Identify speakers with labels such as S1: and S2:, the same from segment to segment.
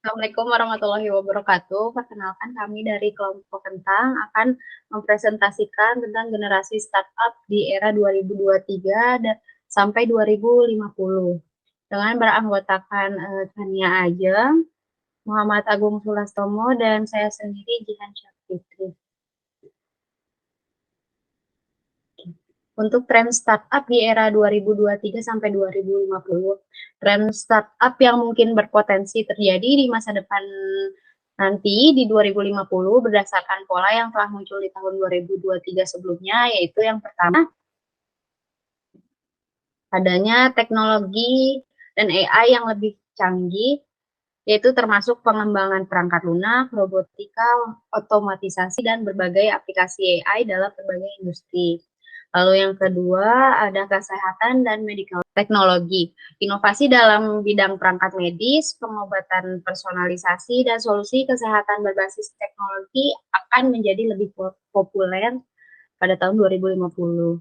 S1: Assalamualaikum warahmatullahi wabarakatuh. Perkenalkan kami dari kelompok Kentang akan mempresentasikan tentang generasi startup di era 2023 sampai 2050 dengan beranggotakan Tania Ajeng, Muhammad Agung Sulastomo, dan saya sendiri Jihan Syafitri. Untuk tren startup di era 2023 sampai 2050, tren startup yang mungkin berpotensi terjadi di masa depan nanti di 2050 berdasarkan pola yang telah muncul di tahun 2023 sebelumnya, yaitu yang pertama, adanya teknologi dan AI yang lebih canggih, yaitu termasuk pengembangan perangkat lunak, robotika, otomatisasi, dan berbagai aplikasi AI dalam berbagai industri. Lalu yang kedua, ada kesehatan dan medical teknologi. Inovasi dalam bidang perangkat medis, pengobatan personalisasi, dan solusi kesehatan berbasis teknologi akan menjadi lebih populer pada tahun 2050.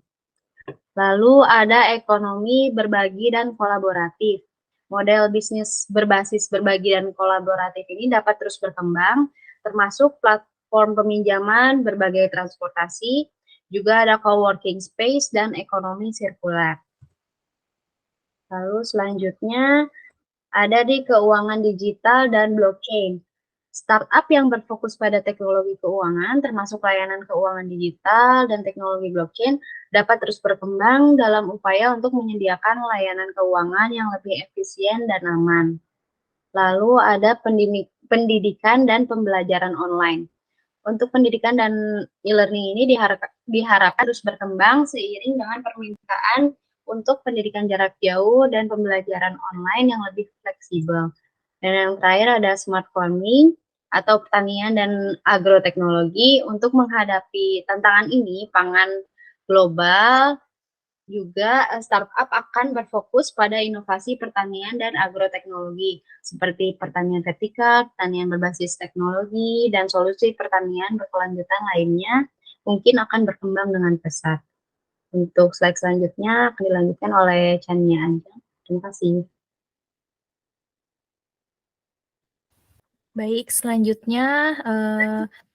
S1: Lalu ada ekonomi berbagi dan kolaboratif. Model bisnis berbasis berbagi dan kolaboratif ini dapat terus berkembang, termasuk platform peminjaman, berbagai transportasi, juga ada coworking space dan ekonomi sirkular. Lalu selanjutnya ada di keuangan digital dan blockchain. Startup yang berfokus pada teknologi keuangan, termasuk layanan keuangan digital dan teknologi blockchain, dapat terus berkembang dalam upaya untuk menyediakan layanan keuangan yang lebih efisien dan aman. Lalu ada pendidikan dan pembelajaran online. Untuk pendidikan dan e-learning ini diharapkan terus berkembang seiring dengan permintaan untuk pendidikan jarak jauh dan pembelajaran online yang lebih fleksibel. Dan yang terakhir ada smart farming atau pertanian dan agroteknologi. Untuk menghadapi tantangan ini, pangan global juga startup akan berfokus pada inovasi pertanian dan agroteknologi, seperti pertanian vertikal, pertanian berbasis teknologi, dan solusi pertanian berkelanjutan lainnya mungkin akan berkembang dengan pesat. Untuk slide selanjutnya akan dilanjutkan oleh Chania Anjang. Terima kasih.
S2: Baik, selanjutnya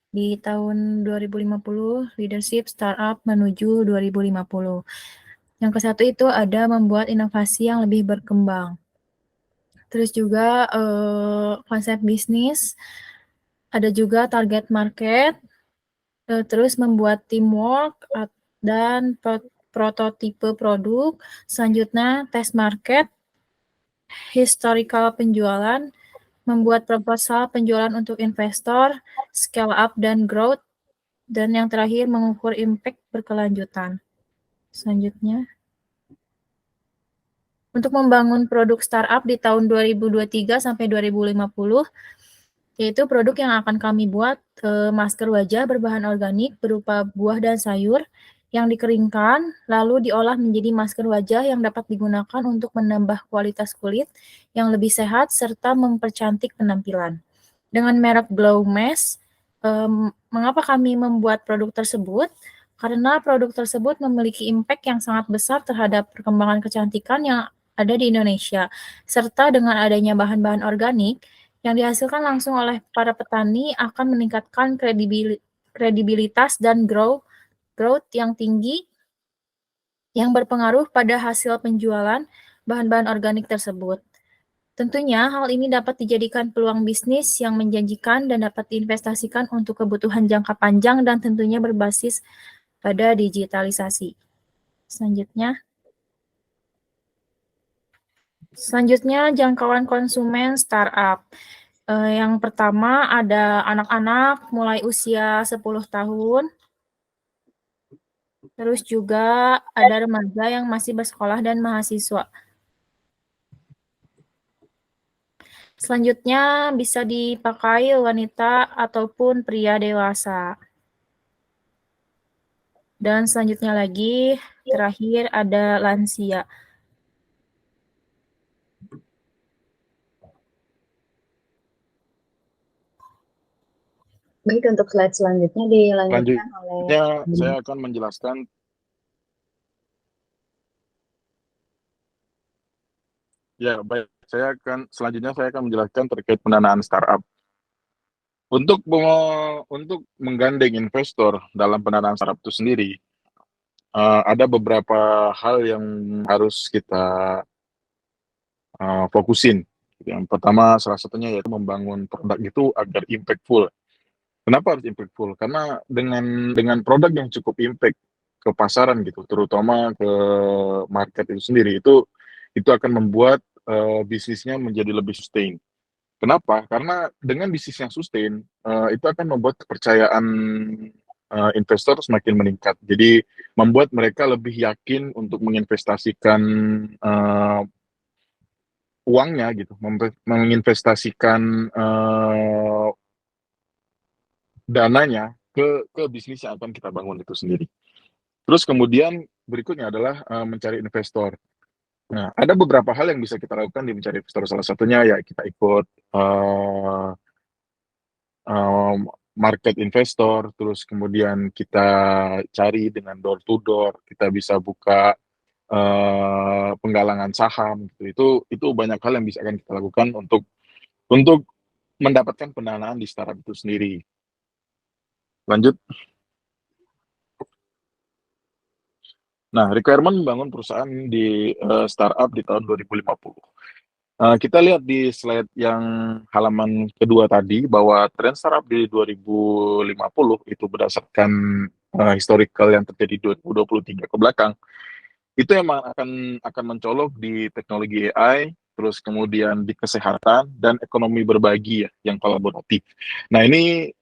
S2: di tahun 2050 leadership startup menuju 2050. Yang ke satu itu ada membuat inovasi yang lebih berkembang. Terus juga konsep bisnis, ada juga target market, terus membuat teamwork dan prototipe produk. Selanjutnya test market, historical penjualan, membuat proposal penjualan untuk investor, scale up dan growth, dan yang terakhir mengukur impact berkelanjutan. Selanjutnya, untuk membangun produk startup di tahun 2023 sampai 2050, yaitu produk yang akan kami buat masker wajah berbahan organik berupa buah dan sayur yang dikeringkan, lalu diolah menjadi masker wajah yang dapat digunakan untuk menambah kualitas kulit yang lebih sehat serta mempercantik penampilan. Dengan merek Glow Mask, mengapa kami membuat produk tersebut? Karena produk tersebut memiliki impact yang sangat besar terhadap perkembangan kecantikan yang ada di Indonesia, serta dengan adanya bahan-bahan organik yang dihasilkan langsung oleh para petani akan meningkatkan kredibilitas dan growth yang tinggi yang berpengaruh pada hasil penjualan bahan-bahan organik tersebut. Tentunya hal ini dapat dijadikan peluang bisnis yang menjanjikan dan dapat diinvestasikan untuk kebutuhan jangka panjang dan tentunya berbasis pada digitalisasi. Selanjutnya jangkauan konsumen startup. Yang pertama ada anak-anak mulai usia 10 tahun, terus juga ada remaja yang masih bersekolah dan mahasiswa. Selanjutnya bisa dipakai wanita ataupun pria dewasa. Dan selanjutnya lagi, terakhir ada lansia.
S1: Baik, untuk slide selanjutnya dilanjutkan oleh...
S3: saya akan menjelaskan ya baik. Selanjutnya saya akan menjelaskan terkait pendanaan startup. Untuk menggandeng investor dalam pendanaan startup itu sendiri, ada beberapa hal yang harus kita fokusin. Yang pertama, salah satunya yaitu membangun produk itu agar impactful. Kenapa harus impactful? Karena dengan produk yang cukup impact ke pasaran gitu, terutama ke market itu sendiri, itu akan membuat bisnisnya menjadi lebih sustain. Kenapa? Karena dengan bisnis yang sustain, itu akan membuat kepercayaan investor semakin meningkat. Jadi membuat mereka lebih yakin untuk menginvestasikan uangnya gitu, menginvestasikan dananya ke bisnis yang akan kita bangun itu sendiri. Terus kemudian berikutnya adalah mencari investor. Nah, ada beberapa hal yang bisa kita lakukan di mencari investor. Salah satunya ya kita ikut market investor, terus kemudian kita cari dengan door to door, kita bisa buka penggalangan saham gitu. Itu banyak hal yang bisa akan kita lakukan untuk mendapatkan pendanaan di startup itu sendiri. Lanjut. Nah, requirement membangun perusahaan di startup di tahun 2050. Kita lihat di slide yang halaman kedua tadi bahwa tren startup di 2050 itu berdasarkan historical yang terjadi 2023 ke belakang, itu emang akan mencolok di teknologi AI, terus kemudian di kesehatan dan ekonomi berbagi ya, yang kolaboratif. Nah ini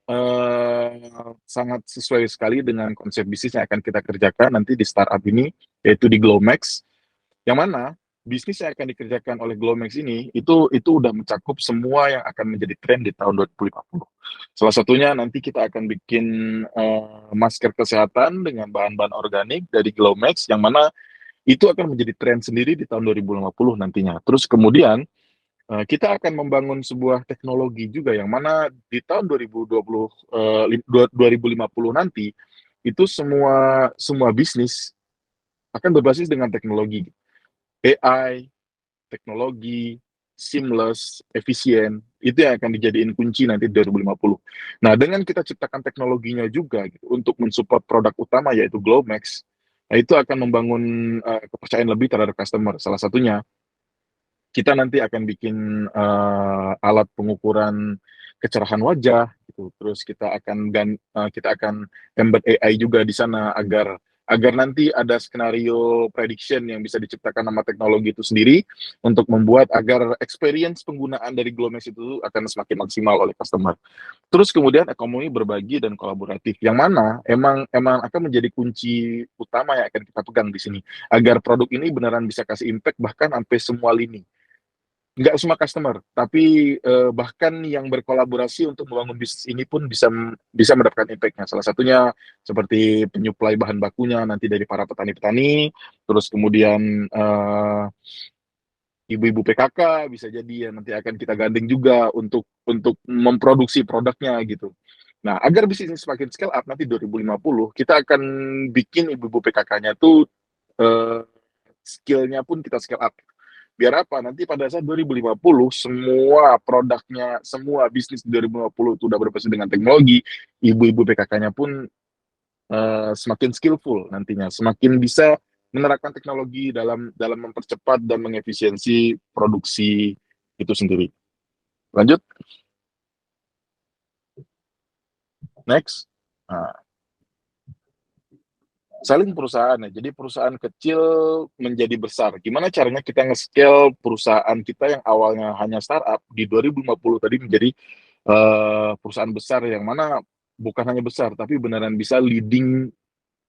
S3: sangat sesuai sekali dengan konsep bisnis yang akan kita kerjakan nanti di startup ini, yaitu di Glomex, yang mana bisnis yang akan dikerjakan oleh Glomex ini itu udah mencakup semua yang akan menjadi tren di tahun 2050. Salah satunya nanti kita akan bikin masker kesehatan dengan bahan-bahan organik dari Glomex, yang mana itu akan menjadi tren sendiri di tahun 2050 nantinya. Terus kemudian kita akan membangun sebuah teknologi juga yang mana di tahun 2050 nanti itu semua bisnis akan berbasis dengan teknologi AI, teknologi seamless, efisien, itu yang akan dijadiin kunci nanti di 2050. Nah, dengan kita ciptakan teknologinya juga gitu, untuk mensupport produk utama yaitu Glomex, nah itu akan membangun kepercayaan lebih terhadap customer. Salah satunya kita nanti akan bikin alat pengukuran kecerahan wajah gitu. Terus kita akan embed AI juga di sana agar nanti ada skenario prediction yang bisa diciptakan sama teknologi itu sendiri untuk membuat agar experience penggunaan dari Glomex itu akan semakin maksimal oleh customer. Terus kemudian ekonomi berbagi dan kolaboratif, yang mana emang akan menjadi kunci utama yang akan kita pegang di sini, agar produk ini beneran bisa kasih impact bahkan sampai semua lini. Nggak semua customer, tapi bahkan yang berkolaborasi untuk membangun bisnis ini pun bisa mendapatkan impact-nya. Salah satunya seperti penyuplai bahan bakunya nanti dari para petani-petani, terus kemudian ibu-ibu PKK bisa jadi ya nanti akan kita gandeng juga untuk memproduksi produknya gitu. Nah, agar bisnis ini semakin scale up nanti 2050, kita akan bikin ibu-ibu PKK-nya tuh skill-nya pun kita scale up. Biar apa? Nanti pada saat 2050, semua produknya, semua bisnis di 2050 itu udah berbasis dengan teknologi, ibu-ibu PKK-nya pun semakin skillful nantinya, semakin bisa menerapkan teknologi dalam mempercepat dan mengefisiensi produksi itu sendiri. Lanjut. Next. Nah, saling perusahaan ya. Jadi perusahaan kecil menjadi besar. Gimana caranya kita nge-scale perusahaan kita yang awalnya hanya startup di 2050 tadi menjadi perusahaan besar, yang mana bukan hanya besar tapi beneran bisa leading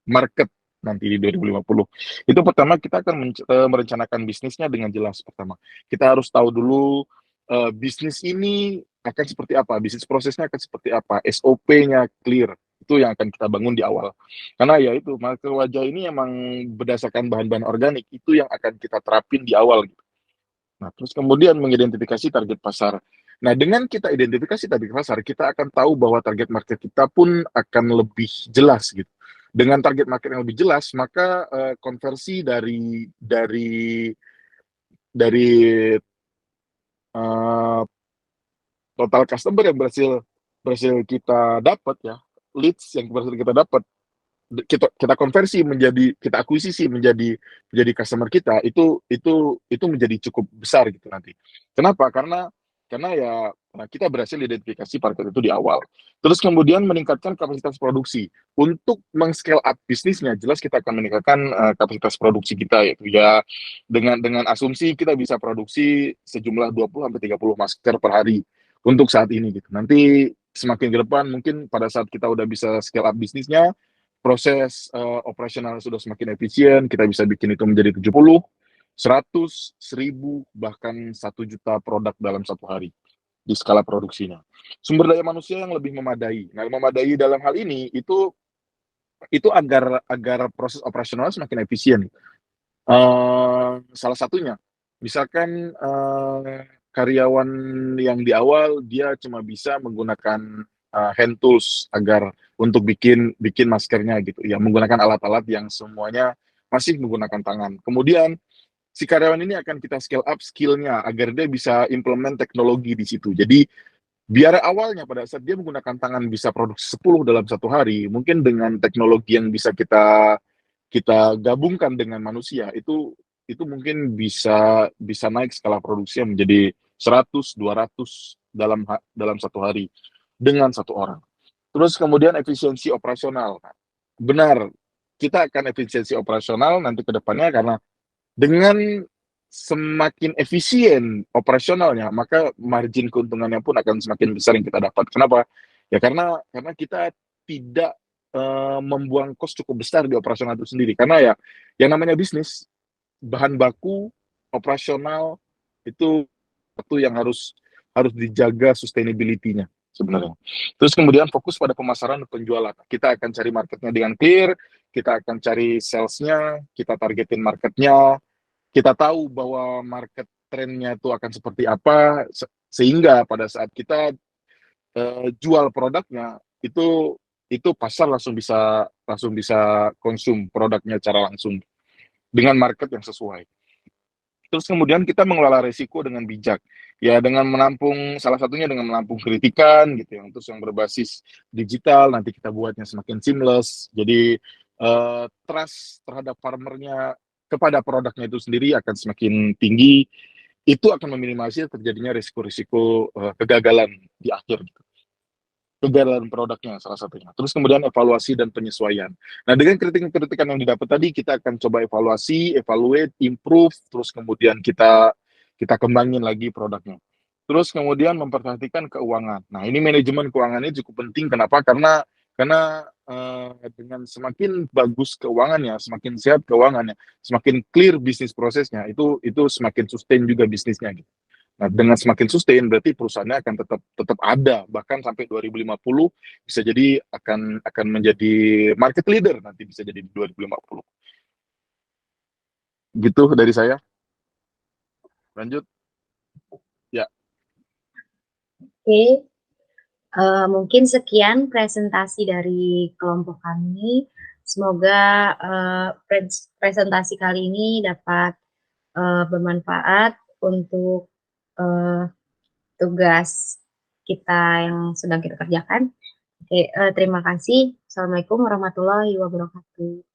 S3: market nanti di 2050. Itu pertama kita akan merencanakan bisnisnya dengan jelas. Pertama, kita harus tahu dulu bisnis ini akan seperti apa, bisnis prosesnya akan seperti apa, SOP-nya clear. Itu yang akan kita bangun di awal. Karena ya itu, masker wajah ini emang berdasarkan bahan-bahan organik, itu yang akan kita terapin di awal. Nah, terus kemudian mengidentifikasi target pasar. Nah, dengan kita identifikasi target pasar, kita akan tahu bahwa target market kita pun akan lebih jelas gitu. Dengan target market yang lebih jelas, maka konversi dari uh, total customer yang berhasil kita dapat ya, leads yang berhasil kita dapat, kita konversi menjadi, kita akuisisi menjadi customer kita, itu menjadi cukup besar gitu nanti. Kenapa? Karena ya kita berhasil identifikasi market itu di awal. Terus kemudian meningkatkan kapasitas produksi. Untuk meng-scale up bisnisnya, jelas kita akan meningkatkan kapasitas produksi kita, yaitu ya dengan asumsi kita bisa produksi sejumlah 20 sampai 30 masker per hari untuk saat ini gitu. Nanti semakin ke depan mungkin pada saat kita udah bisa scale up bisnisnya, proses operasional sudah semakin efisien, kita bisa bikin itu menjadi 70, 100, 1000, bahkan 1 juta produk dalam satu hari di skala produksinya. Sumber daya manusia yang lebih memadai. Nah, memadai dalam hal ini itu agar proses operasional semakin efisien. Salah satunya, misalkan karyawan yang di awal dia cuma bisa menggunakan hand tools agar untuk bikin maskernya gitu ya, menggunakan alat-alat yang semuanya masih menggunakan tangan. Kemudian si karyawan ini akan kita scale up skill-nya agar dia bisa implement teknologi di situ. Jadi biar awalnya pada saat dia menggunakan tangan bisa produksi 10 dalam satu hari, mungkin dengan teknologi yang bisa kita gabungkan dengan manusia, itu mungkin bisa naik skala produksinya menjadi 100, 200 dalam satu hari dengan satu orang. Terus kemudian efisiensi operasional. Benar, kita akan efisiensi operasional nanti ke depannya, karena dengan semakin efisien operasionalnya, maka margin keuntungannya pun akan semakin besar yang kita dapat. Kenapa? Ya karena kita tidak membuang kos cukup besar di operasional itu sendiri. Karena ya yang namanya bisnis, bahan baku, operasional, itu satu yang harus dijaga sustainability-nya sebenarnya. Terus kemudian fokus pada pemasaran dan penjualan. Kita akan cari marketnya dengan clear, kita akan cari sales-nya, kita targetin marketnya, kita tahu bahwa market trendnya itu akan seperti apa, sehingga pada saat kita jual produknya, itu pasar langsung bisa konsum produknya secara langsung dengan market yang sesuai. Terus kemudian kita mengelola risiko dengan bijak, ya dengan menampung, salah satunya dengan menampung kritikan gitu, yang terus yang berbasis digital, nanti kita buatnya semakin seamless, jadi trust terhadap farmernya kepada produknya itu sendiri akan semakin tinggi, itu akan meminimalisir terjadinya risiko-risiko kegagalan di akhir gitu. Kegagalan produknya salah satunya. Terus kemudian evaluasi dan penyesuaian. Nah, dengan kritikan-kritikan yang didapat tadi, kita akan coba evaluasi, evaluate, improve, terus kemudian kita kembangin lagi produknya. Terus kemudian memperhatikan keuangan. Nah, ini manajemen keuangannya cukup penting. Kenapa? Karena dengan semakin bagus keuangannya, semakin sehat keuangannya, semakin clear bisnis prosesnya, itu semakin sustain juga bisnisnya gitu. Nah, dengan semakin sustain berarti perusahaannya akan tetap ada, bahkan sampai 2050 bisa jadi akan menjadi market leader, nanti bisa jadi di 2050. Gitu dari saya. Lanjut. Ya.
S1: Oke, mungkin sekian presentasi dari kelompok kami. Semoga presentasi kali ini dapat bermanfaat untuk tugas kita yang sedang kita kerjakan. Oke, terima kasih. Assalamualaikum warahmatullahi wabarakatuh.